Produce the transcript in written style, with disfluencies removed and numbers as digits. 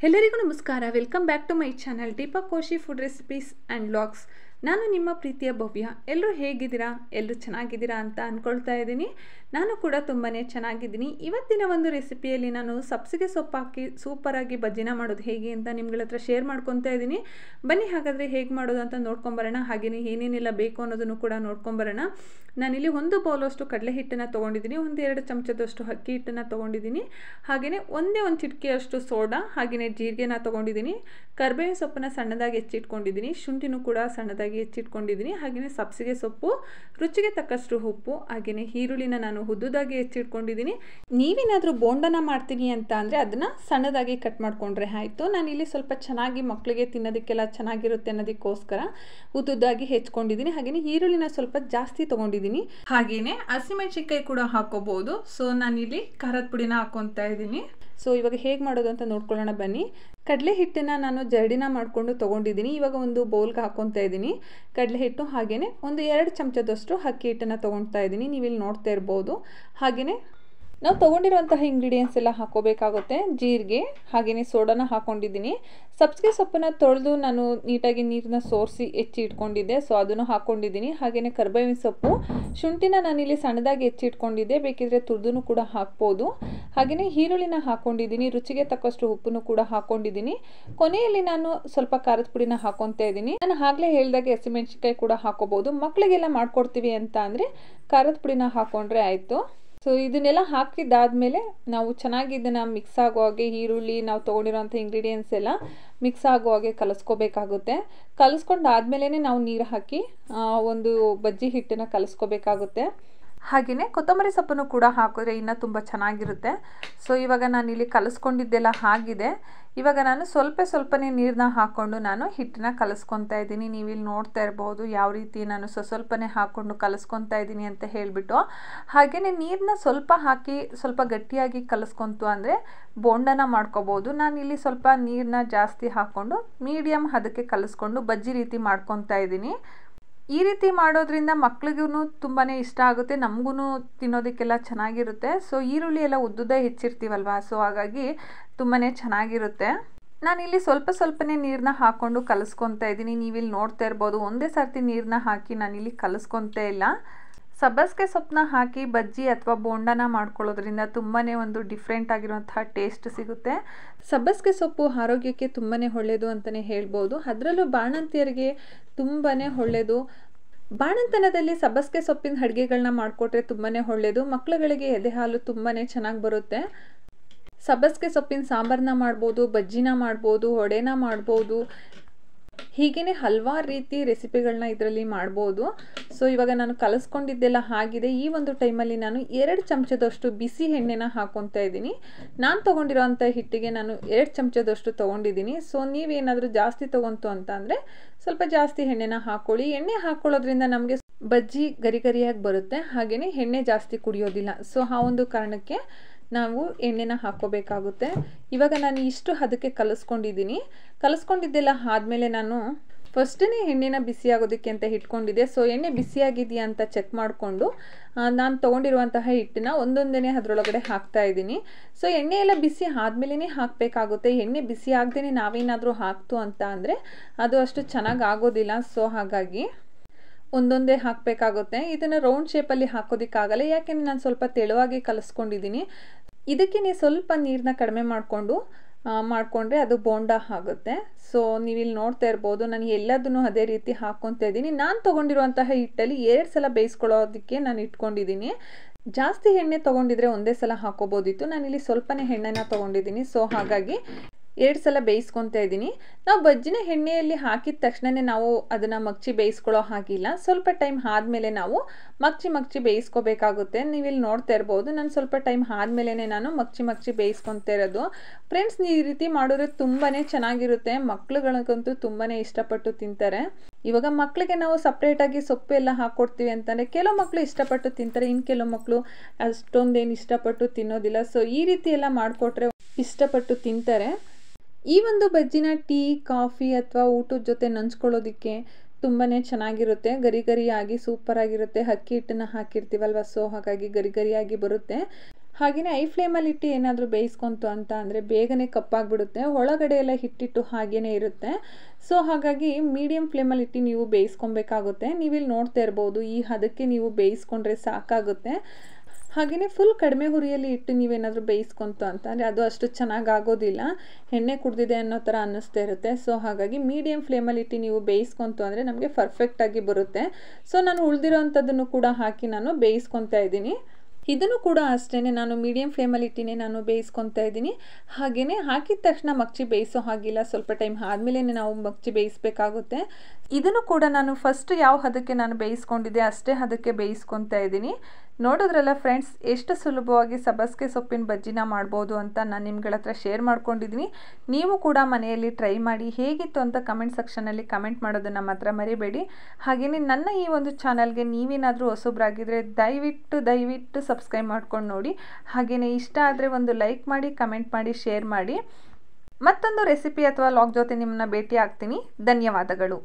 ಎಲ್ಲರಿಗೂ ನಮಸ್ಕಾರ. Welcome back to my channel Deepak Koshy food recipes and vlogs. ನಾನು ನಿಮ್ಮ ಪ್ರೀತಿಯ ಭವ್ಯ. ಎಲ್ಲರೂ ಹೇಗಿದ್ದೀರಾ? ಎಲ್ಲರೂ ಚೆನ್ನಾಗಿದ್ದೀರಾ ಅಂತ ಅಂದ್ಕೊಳ್ತಾ ಇದ್ದೀನಿ. ನಾನು ಕೂಡ ತುಂಬಾ ಚೆನ್ನಾಗಿದ್ದೀನಿ. ಇವತ್ತಿನ ಒಂದು ರೆಸಿಪಿಯಲ್ಲಿ ನಾನು ಸಬ್ಸಿಗೆ ಸೊಪ್ಪು ಹಾಕಿ ಸೂಪರಾಗಿ ಬಜ್ಜಿನ ಮಾಡೋದು ಹೇಗೆ ಅಂತ ನಿಮ್ಗಳ ಹತ್ರ ಶೇರ್ ಮಾಡ್ಕೊತಾ ಇದ್ದೀನಿ. ಬನ್ನಿ ಹಾಗಾದರೆ ಹೇಗೆ ಮಾಡೋದು ಅಂತ ನೋಡ್ಕೊಂಬರೋಣ. ಹಾಗೆಯೇ ಏನೇನೆಲ್ಲ ಬೇಕು ಅನ್ನೋದನ್ನು ಕೂಡ ನೋಡ್ಕೊಂಬರೋಣ. ನಾನಿಲ್ಲಿ 1 ಬೌಲಷ್ಟು ಕಡಲೆ ಹಿಟ್ಟನ್ನು ತೊಗೊಂಡಿದ್ದೀನಿ, 1-2 ಚಮಚದಷ್ಟು ಅಕ್ಕಿ ಹಿಟ್ಟನ್ನು ತೊಗೊಂಡಿದ್ದೀನಿ, ಹಾಗೆಯೇ ಒಂದೇ ಒಂದು ಚಿಟಿಕೆಯಷ್ಟು ಸೋಡಾ, ಹಾಗೆಯೇ ಜೀರಿಗೆನ ತೊಗೊಂಡಿದ್ದೀನಿ, ಕರಿಬೇವಿನ ಸೊಪ್ಪನ್ನು ಸಣ್ಣದಾಗಿ ಹೆಚ್ಚಿಟ್ಕೊಂಡಿದ್ದೀನಿ, ಶುಂಠಿನೂ ಕೂಡ ಸಣ್ಣದಾಗಿ ಹೆಚ್ಚಿಟ್ಕೊಂಡಿದ್ದೀನಿ, ಹಾಗೆಯೇ ಸಬ್ಸಿಗೆ ಸೊಪ್ಪು, ರುಚಿಗೆ ತಕ್ಕಷ್ಟು ಉಪ್ಪು, ಹಾಗೆಯೇ ಈರುಳ್ಳಿನ ನಾನು ಉದ್ದುದಾಗಿ ಹೆಚ್ಚಿಟ್ಕೊಂಡಿದ್ದೀನಿ. ನೀವೇನಾದರೂ ಬೋಂಡನ ಮಾಡ್ತೀನಿ ಅಂತ ಅಂದರೆ ಅದನ್ನು ಸಣ್ಣದಾಗಿ ಕಟ್ ಮಾಡಿಕೊಂಡ್ರೆ ಆಯಿತು. ನಾನಿಲ್ಲಿ ಸ್ವಲ್ಪ ಚೆನ್ನಾಗಿ ಮಕ್ಕಳಿಗೆ ತಿನ್ನೋದಕ್ಕೆಲ್ಲ ಚೆನ್ನಾಗಿರುತ್ತೆ ಅನ್ನೋದಕ್ಕೋಸ್ಕರ ಉದ್ದುದಾಗಿ ಹೆಚ್ಕೊಂಡಿದ್ದೀನಿ. ಹಾಗೆಯೇ ಈರುಳ್ಳಿನ ಸ್ವಲ್ಪ ಜಾಸ್ತಿ ತೊಗೊಂಡಿದ್ದೀನಿ, ಹಾಗೆಯೇ ಹಸಿಮೆಣಸಿನ್ಕಾಯಿ ಕೂಡ ಹಾಕೋಬಹುದು. ಸೊ ನಾನಿಲ್ಲಿ ಖಾರದ ಪುಡಿನ ಹಾಕೊತಾ ಇದ್ದೀನಿ. ಸೊ ಇವಾಗ ಹೇಗೆ ಮಾಡೋದು ಅಂತ ನೋಡ್ಕೊಳ್ಳೋಣ ಬನ್ನಿ. ಕಡಲೆ ಹಿಟ್ಟನ್ನು ನಾನು ಜರಡಿನ ಮಾಡಿಕೊಂಡು ತೊಗೊಂಡಿದ್ದೀನಿ. ಇವಾಗ ಒಂದು ಬೌಲ್ಗೆ ಹಾಕ್ಕೊತಾ ಇದ್ದೀನಿ ಕಡಲೆ ಹಿಟ್ಟು, ಹಾಗೆಯೇ 1-2 ಚಮಚದಷ್ಟು ಅಕ್ಕಿ ಹಿಟ್ಟನ್ನು ತೊಗೊಳ್ತಾ ಇದ್ದೀನಿ. ನೀವಿಲ್ಲಿ ನೋಡ್ತಾ ಇರ್ಬೋದು. ಹಾಗೆಯೇ ನಾವು ತೊಗೊಂಡಿರುವಂತಹ ಇಂಗ್ರೀಡಿಯೆಂಟ್ಸ್ ಎಲ್ಲ ಹಾಕೋಬೇಕಾಗುತ್ತೆ. ಜೀರಿಗೆ, ಹಾಗೆಯೇ ಸೋಡಾನ ಹಾಕ್ಕೊಂಡಿದ್ದೀನಿ. ಸಬ್ಸಿಗೆ ಸೊಪ್ಪನ್ನು ತೊಳೆದು ನಾನು ನೀಟಾಗಿ ನೀರನ್ನ ಸೋರಿಸಿ ಹೆಚ್ಚಿ ಇಟ್ಕೊಂಡಿದ್ದೆ, ಸೊ ಅದನ್ನು ಹಾಕ್ಕೊಂಡಿದ್ದೀನಿ. ಹಾಗೆಯೇ ಕರಿಬೇವಿನ ಸೊಪ್ಪು, ಶುಂಠಿನ ನಾನಿಲ್ಲಿ ಸಣ್ಣದಾಗಿ ಹೆಚ್ಚಿ ಇಟ್ಕೊಂಡಿದ್ದೆ, ಬೇಕಿದ್ರೆ ತುರಿದು ಕೂಡ ಹಾಕ್ಬೋದು. ಹಾಗೆಯೇ ಈರುಳ್ಳಿನ ಹಾಕ್ಕೊಂಡಿದ್ದೀನಿ, ರುಚಿಗೆ ತಕ್ಕಷ್ಟು ಉಪ್ಪನ್ನು ಕೂಡ ಹಾಕ್ಕೊಂಡಿದ್ದೀನಿ. ಕೊನೆಯಲ್ಲಿ ನಾನು ಸ್ವಲ್ಪ ಖಾರದ ಪುಡಿನ ಹಾಕ್ಕೊತಾ ಇದ್ದೀನಿ. ನಾನು ಆಗಲೇ ಹೇಳಿದಾಗೆ ಹಸಿಮೆಣಸಿನ್ಕಾಯಿ ಕೂಡ ಹಾಕೋಬಹುದು. ಮಕ್ಕಳಿಗೆಲ್ಲ ಮಾಡ್ಕೊಡ್ತೀವಿ ಅಂತ ಅಂದರೆ ಖಾರದ ಪುಡಿನ ಹಾಕ್ಕೊಂಡ್ರೆ ಆಯಿತು. ಸೊ ಇದನ್ನೆಲ್ಲ ಹಾಕಿದ್ದಾದಮೇಲೆ ನಾವು ಚೆನ್ನಾಗಿ ಇದನ್ನು ಮಿಕ್ಸ್ ಆಗೋ ಹಾಗೆ, ಈರುಳ್ಳಿ ನಾವು ತೊಗೊಂಡಿರೋಂಥ ಇಂಗ್ರೀಡಿಯೆಂಟ್ಸ್ ಎಲ್ಲ ಮಿಕ್ಸ್ ಆಗೋ ಹಾಗೆ ಕಲಿಸ್ಕೋಬೇಕಾಗುತ್ತೆ. ಕಲಿಸ್ಕೊಂಡಾದ್ಮೇಲೆ ನಾವು ನೀರು ಹಾಕಿ ಒಂದು ಬಜ್ಜಿ ಹಿಟ್ಟನ್ನು ಕಲಿಸ್ಕೋಬೇಕಾಗುತ್ತೆ. ಹಾಗೆಯೇ ಕೊತ್ತಂಬರಿ ಸೊಪ್ಪನ್ನು ಕೂಡ ಹಾಕಿದ್ರೆ ಇನ್ನೂ ತುಂಬ ಚೆನ್ನಾಗಿರುತ್ತೆ. ಸೊ ಇವಾಗ ನಾನಿಲ್ಲಿ ಕಲಿಸ್ಕೊಂಡಿದ್ದೆಲ್ಲ ಆಗಿದೆ. ಇವಾಗ ನಾನು ಸ್ವಲ್ಪನೇ ನೀರನ್ನ ಹಾಕ್ಕೊಂಡು ನಾನು ಹಿಟ್ಟನ್ನ ಕಲಿಸ್ಕೊತಾ ಇದ್ದೀನಿ. ನೀವಿಲ್ಲಿ ನೋಡ್ತಾ ಇರ್ಬೋದು ಯಾವ ರೀತಿ ನಾನು ಸ್ವಲ್ಪನೇ ಹಾಕ್ಕೊಂಡು ಕಲಿಸ್ಕೊತಾ ಇದ್ದೀನಿ ಅಂತ ಹೇಳಿಬಿಟ್ಟು. ಹಾಗೆಯೇ ನೀರನ್ನ ಸ್ವಲ್ಪ ಹಾಕಿ ಸ್ವಲ್ಪ ಗಟ್ಟಿಯಾಗಿ ಕಲಿಸ್ಕೊಂತು ಅಂದರೆ ಬೋಂಡನ ಮಾಡ್ಕೋಬೋದು. ನಾನಿಲ್ಲಿ ಸ್ವಲ್ಪ ನೀರನ್ನ ಜಾಸ್ತಿ ಹಾಕ್ಕೊಂಡು ಮೀಡಿಯಮ್ ಅದಕ್ಕೆ ಕಲಿಸ್ಕೊಂಡು ಬಜ್ಜಿ ರೀತಿ ಮಾಡ್ಕೊತಾ ಇದ್ದೀನಿ. ಈ ರೀತಿ ಮಾಡೋದ್ರಿಂದ ಮಕ್ಳಿಗೂ ತುಂಬಾ ಇಷ್ಟ ಆಗುತ್ತೆ, ನಮಗೂ ತಿನ್ನೋದಕ್ಕೆಲ್ಲ ಚೆನ್ನಾಗಿರುತ್ತೆ. ಸೊ ಈರುಳ್ಳಿ ಎಲ್ಲ ಉದ್ದುದ್ದ ಹೆಚ್ಚಿರ್ತೀವಲ್ವ, ಸೊ ಹಾಗಾಗಿ ತುಂಬಾ ಚೆನ್ನಾಗಿರುತ್ತೆ. ನಾನಿಲ್ಲಿ ಸ್ವಲ್ಪನೇ ನೀರನ್ನ ಹಾಕ್ಕೊಂಡು ಕಲಿಸ್ಕೊತಾ ಇದ್ದೀನಿ. ನೀವಿಲ್ಲಿ ನೋಡ್ತಾ ಇರ್ಬೋದು. ಒಂದೇ ಸರ್ತಿ ನೀರನ್ನ ಹಾಕಿ ನಾನಿಲ್ಲಿ ಕಲಿಸ್ಕೊತಾ ಇಲ್ಲ. ಸಬ್ಬಸಿಗೆ ಸೊಪ್ಪನ್ನ ಹಾಕಿ ಬಜ್ಜಿ ಅಥವಾ ಬೋಂಡನ ಮಾಡ್ಕೊಳ್ಳೋದ್ರಿಂದ ತುಂಬಾ ಒಂದು ಡಿಫ್ರೆಂಟ್ ಆಗಿರುವಂತಹ ಟೇಸ್ಟ್ ಸಿಗುತ್ತೆ. ಸಬ್ಬಸಿಗೆ ಸೊಪ್ಪು ಆರೋಗ್ಯಕ್ಕೆ ತುಂಬಾ ಒಳ್ಳೆಯದು ಅಂತಲೇ ಹೇಳ್ಬೋದು. ಅದರಲ್ಲೂ ಬಾಣಂತಿಯರಿಗೆ ತುಂಬಾ ಒಳ್ಳೆಯದು. ಬಾಣಂತನದಲ್ಲಿ ಸಬ್ಬಸಿಗೆ ಸೊಪ್ಪಿನ ಅಡುಗೆಗಳನ್ನ ಮಾಡಿಕೊಟ್ರೆ ತುಂಬಾ ಒಳ್ಳೆಯದು. ಮಕ್ಕಳುಗಳಿಗೆ ಎದೆ ಹಾಲು ತುಂಬಾ ಚೆನ್ನಾಗಿ ಬರುತ್ತೆ. ಸಬ್ಬಸಿಗೆ ಸೊಪ್ಪಿನ ಸಾಂಬಾರನ್ನ ಮಾಡ್ಬೋದು, ಬಜ್ಜಿನ ಮಾಡ್ಬೋದು, ವಡೆನ ಮಾಡ್ಬೋದು, ಹೀಗೇ ಹಲವಾರು ರೀತಿ ರೆಸಿಪಿಗಳನ್ನ ಇದರಲ್ಲಿ ಮಾಡ್ಬೋದು. ಸೊ ಇವಾಗ ನಾನು ಕಲಿಸ್ಕೊಂಡಿದ್ದೆಲ್ಲ ಆಗಿದೆ. ಈ ಒಂದು ಟೈಮಲ್ಲಿ ನಾನು 2 ಚಮಚದಷ್ಟು ಬಿಸಿ ಎಣ್ಣೆನ ಹಾಕ್ಕೊತಾ ಇದ್ದೀನಿ. ನಾನು ತೊಗೊಂಡಿರೋಂಥ ಹಿಟ್ಟಿಗೆ ನಾನು 2 ಚಮಚದಷ್ಟು ತೊಗೊಂಡಿದ್ದೀನಿ. ಸೊ ನೀವೇನಾದರೂ ಜಾಸ್ತಿ ತೊಗೊಂತು ಅಂತ ಅಂದರೆ ಸ್ವಲ್ಪ ಜಾಸ್ತಿ ಎಣ್ಣೆನ ಹಾಕ್ಕೊಳ್ಳಿ. ಎಣ್ಣೆ ಹಾಕ್ಕೊಳ್ಳೋದ್ರಿಂದ ನಮಗೆ ಬಜ್ಜಿ ಗರಿಯಾಗಿ ಬರುತ್ತೆ, ಹಾಗೆಯೇ ಎಣ್ಣೆ ಜಾಸ್ತಿ ಕುಡಿಯೋದಿಲ್ಲ. ಸೊ ಆ ಒಂದು ಕಾರಣಕ್ಕೆ ನಾವು ಎಣ್ಣೆನ ಹಾಕ್ಕೋಬೇಕಾಗುತ್ತೆ. ಇವಾಗ ನಾನು ಇಷ್ಟು ಅದಕ್ಕೆ ಕಲಿಸ್ಕೊಂಡಿದ್ದೆಲ್ಲ ಆದಮೇಲೆ ನಾನು ಫಸ್ಟೇ ಎಣ್ಣೆನ ಬಿಸಿ ಆಗೋದಕ್ಕೆ ಅಂತ ಇಟ್ಕೊಂಡಿದ್ದೆ. ಸೊ ಎಣ್ಣೆ ಬಿಸಿಯಾಗಿದೆಯಾ ಅಂತ ಚೆಕ್ ಮಾಡಿಕೊಂಡು ನಾನು ತೊಗೊಂಡಿರುವಂತಹ ಹಿಟ್ಟನ್ನ ಒಂದೊಂದೇ ಅದರೊಳಗಡೆ ಹಾಕ್ತಾ ಇದ್ದೀನಿ. ಸೊ ಎಣ್ಣೆ ಎಲ್ಲ ಬಿಸಿ ಆದಮೇಲೆ ಹಾಕಬೇಕಾಗುತ್ತೆ. ಎಣ್ಣೆ ಬಿಸಿ ಆಗದೇ ನಾವೇನಾದರೂ ಹಾಕ್ತು ಅಂತ ಅಂದರೆ ಅದು ಅಷ್ಟು ಚೆನ್ನಾಗಿ ಆಗೋದಿಲ್ಲ. ಸೊ ಹಾಗಾಗಿ ಒಂದೊಂದೇ ಹಾಕಬೇಕಾಗುತ್ತೆ. ಇದನ್ನು ರೌಂಡ್ ಶೇಪಲ್ಲಿ ಹಾಕೋದಕ್ಕಾಗಲ್ಲ, ಯಾಕೆಂದರೆ ನಾನು ಸ್ವಲ್ಪ ತೆಳುವಾಗಿ ಕಲಿಸ್ಕೊಂಡಿದ್ದೀನಿ. ಇದಕ್ಕೆ ಸ್ವಲ್ಪ ನೀರನ್ನ ಕಡಿಮೆ ಮಾಡಿಕೊಂಡ್ರೆ ಅದು ಬೋಂಡ ಆಗುತ್ತೆ. ಸೊ ನೀವಿಲ್ಲಿ ನೋಡ್ತಾ ಇರ್ಬೋದು. ನಾನು ಎಲ್ಲದನ್ನು ಅದೇ ರೀತಿ ಹಾಕ್ಕೊತಾ ಇದ್ದೀನಿ. ನಾನು ತೊಗೊಂಡಿರುವಂತಹ ಹಿಟ್ಟಲ್ಲಿ 2 ಸಲ ಬೇಯಿಸ್ಕೊಳ್ಳೋದಕ್ಕೆ ನಾನು ಇಟ್ಕೊಂಡಿದ್ದೀನಿ. ಜಾಸ್ತಿ ಎಣ್ಣೆ ತೊಗೊಂಡಿದ್ರೆ ಒಂದೇ ಸಲ ಹಾಕೋಬೋದಿತ್ತು. ನಾನಿಲ್ಲಿ ಸ್ವಲ್ಪನೇ ಎಣ್ಣೆನ ತೊಗೊಂಡಿದ್ದೀನಿ. ಸೊ ಹಾಗಾಗಿ 2 ಸಲ ಬೇಯಿಸ್ಕೊತಾ ಇದ್ದೀನಿ. ನಾವು ಬಜ್ಜಿನ ಎಣ್ಣೆಯಲ್ಲಿ ಹಾಕಿದ ತಕ್ಷಣವೇ ನಾವು ಅದನ್ನು ಮಗ್ಚಿ ಬೇಯಿಸ್ಕೊಳ್ಳೋ ಹಾಗಿಲ್ಲ. ಸ್ವಲ್ಪ ಟೈಮ್ ಆದಮೇಲೆ ನಾವು ಮಗ್ಚಿ ಬೇಯಿಸ್ಕೋಬೇಕಾಗುತ್ತೆ. ನೀವಿಲ್ಲಿ ನೋಡ್ತಾ ಇರ್ಬೋದು. ನಾನು ಸ್ವಲ್ಪ ಟೈಮ್ ಆದಮೇಲೆ ನಾನು ಮಗ್ಚಿ ಬೇಯಿಸ್ಕೊತಾ ಇರೋದು. ಫ್ರೆಂಡ್ಸ್, ಈ ರೀತಿ ಮಾಡಿದ್ರೆ ತುಂಬಾ ಚೆನ್ನಾಗಿರುತ್ತೆ. ಮಕ್ಳುಗಳಿಗಂತೂ ತುಂಬಾ ಇಷ್ಟಪಟ್ಟು ತಿಂತಾರೆ. ಇವಾಗ ಮಕ್ಕಳಿಗೆ ನಾವು ಸಪ್ರೇಟಾಗಿ ಸೊಪ್ಪು ಎಲ್ಲ ಹಾಕ್ಕೊಡ್ತೀವಿ ಅಂತಂದರೆ ಕೆಲವು ಮಕ್ಕಳು ಇಷ್ಟಪಟ್ಟು ತಿಂತಾರೆ, ಇನ್ನು ಕೆಲವು ಮಕ್ಕಳು ಅಷ್ಟೊಂದೇನು ಇಷ್ಟಪಟ್ಟು ತಿನ್ನೋದಿಲ್ಲ. ಸೊ ಈ ರೀತಿ ಎಲ್ಲ ಮಾಡಿಕೊಟ್ರೆ ಇಷ್ಟಪಟ್ಟು ತಿಂತಾರೆ. ಈ ಒಂದು ಬಜ್ಜಿನ ಟೀ, ಕಾಫಿ ಅಥವಾ ಊಟದ ಜೊತೆ ನಂಚ್ಕೊಳ್ಳೋದಕ್ಕೆ ತುಂಬಾ ಚೆನ್ನಾಗಿರುತ್ತೆ. ಗರಿಯಾಗಿ ಸೂಪರಾಗಿರುತ್ತೆ. ಅಕ್ಕಿ ಹಿಟ್ಟನ್ನು ಹಾಕಿರ್ತೀವಲ್ವ, ಸೊ ಹಾಗಾಗಿ ಗರಿಯಾಗಿ ಬರುತ್ತೆ. ಹಾಗೆಯೇ ಐ ಫ್ಲೇಮಲ್ಲಿ ಇಟ್ಟು ಏನಾದರೂ ಬೇಯಿಸ್ಕೊಂತು ಅಂತ ಅಂದರೆ ಬೇಗನೆ ಕಪ್ಪಾಗಿಬಿಡುತ್ತೆ, ಒಳಗಡೆ ಎಲ್ಲ ಹಿಟ್ಟಿಟ್ಟು ಹಾಗೇ ಇರುತ್ತೆ. ಸೊ ಹಾಗಾಗಿ ಮೀಡಿಯಮ್ ಫ್ಲೇಮಲ್ಲಿ ಇಟ್ಟು ನೀವು ಬೇಯಿಸ್ಕೊಬೇಕಾಗುತ್ತೆ. ನೀವಿಲ್ಲಿ ನೋಡ್ತಾ ಇರ್ಬೋದು, ಈ ಹದಕ್ಕೆ ನೀವು ಬೇಯಿಸ್ಕೊಂಡ್ರೆ ಸಾಕಾಗುತ್ತೆ. ಹಾಗೆಯೇ ಫುಲ್ ಕಡಿಮೆ ಹುರಿಯಲ್ಲಿ ಇಟ್ಟು ನೀವೇನಾದರೂ ಬೇಯಿಸ್ಕೊಂತು ಅಂತ ಅಂದರೆ ಅದು ಅಷ್ಟು ಚೆನ್ನಾಗಿ ಆಗೋದಿಲ್ಲ, ಎಣ್ಣೆ ಕುಡಿದಿದೆ ಅನ್ನೋ ಥರ ಅನ್ನಿಸ್ತಾ ಇರುತ್ತೆ. ಸೊ ಹಾಗಾಗಿ ಮೀಡಿಯಮ್ ಫ್ಲೇಮಲ್ಲಿ ಇಟ್ಟು ನೀವು ಬೇಯಿಸ್ಕೊಂತು ಅಂದರೆ ನಮಗೆ ಪರ್ಫೆಕ್ಟಾಗಿ ಬರುತ್ತೆ. ಸೊ ನಾನು ಉಳಿದಿರೋ ಅಂಥದ್ದನ್ನು ಕೂಡ ಹಾಕಿ ನಾನು ಬೇಯಿಸ್ಕೊತಾ ಇದ್ದೀನಿ. ಇದನ್ನು ಕೂಡ ಅಷ್ಟೇ ನಾನು ಮೀಡಿಯಮ್ ಫ್ಲೇಮಲ್ಲಿ ಇಟ್ಟಿನೇ ನಾನು ಬೇಯಿಸ್ಕೊತಾ ಇದ್ದೀನಿ. ಹಾಗೆಯೇ ಹಾಕಿದ ತಕ್ಷಣ ಮಗ್ಚಿ ಬೇಯಿಸೋ ಹಾಗಿಲ್ಲ, ಸ್ವಲ್ಪ ಟೈಮ್ ಆದಮೇಲೆ ನಾವು ಮಗ್ಚಿ ಬೇಯಿಸಬೇಕಾಗುತ್ತೆ. ಇದನ್ನು ಕೂಡ ನಾನು ಫಸ್ಟ್ ಯಾವ ಹದಕ್ಕೆ ನಾನು ಬೇಯಿಸ್ಕೊಂಡಿದ್ದೆ ಅಷ್ಟೇ ಹದಕ್ಕೆ ಬೇಯಿಸ್ಕೊತಾ ಇದ್ದೀನಿ. ನೋಡಿದ್ರಲ್ಲ ಫ್ರೆಂಡ್ಸ್, ಎಷ್ಟು ಸುಲಭವಾಗಿ ಸಬ್ಬಸಿಗೆ ಸೊಪ್ಪಿನ ಬಜ್ಜಿನ ಮಾಡ್ಬೋದು ಅಂತ ನಾನು ನಿಮ್ಗಳ ಹತ್ರ ಶೇರ್ ಮಾಡ್ಕೊಂಡಿದ್ದೀನಿ. ನೀವು ಕೂಡ ಮನೆಯಲ್ಲಿ ಟ್ರೈ ಮಾಡಿ, ಹೇಗಿತ್ತು ಅಂತ ಕಮೆಂಟ್ ಸೆಕ್ಷನಲ್ಲಿ ಕಮೆಂಟ್ ಮಾಡೋದನ್ನು ಮಾತ್ರ ಮರಿಬೇಡಿ. ಹಾಗೆಯೇ ನನ್ನ ಈ ಒಂದು ಚಾನಲ್ಗೆ ನೀವೇನಾದರೂ ಹೊಸಬ್ರಾಗಿದ್ದರೆ ದಯವಿಟ್ಟು ಸಬ್ಸ್ಕ್ರೈಬ್ ಮಾಡ್ಕೊಂಡು ನೋಡಿ. ಹಾಗೆಯೇ ಇಷ್ಟ ಆದರೆ ಒಂದು ಲೈಕ್ ಮಾಡಿ, ಕಮೆಂಟ್ ಮಾಡಿ, ಶೇರ್ ಮಾಡಿ. ಮತ್ತೊಂದು ರೆಸಿಪಿ ಅಥವಾ ಲಾಗ್ ಜೊತೆ ನಿಮ್ಮನ್ನ ಭೇಟಿ ಆಗ್ತೀನಿ. ಧನ್ಯವಾದಗಳು.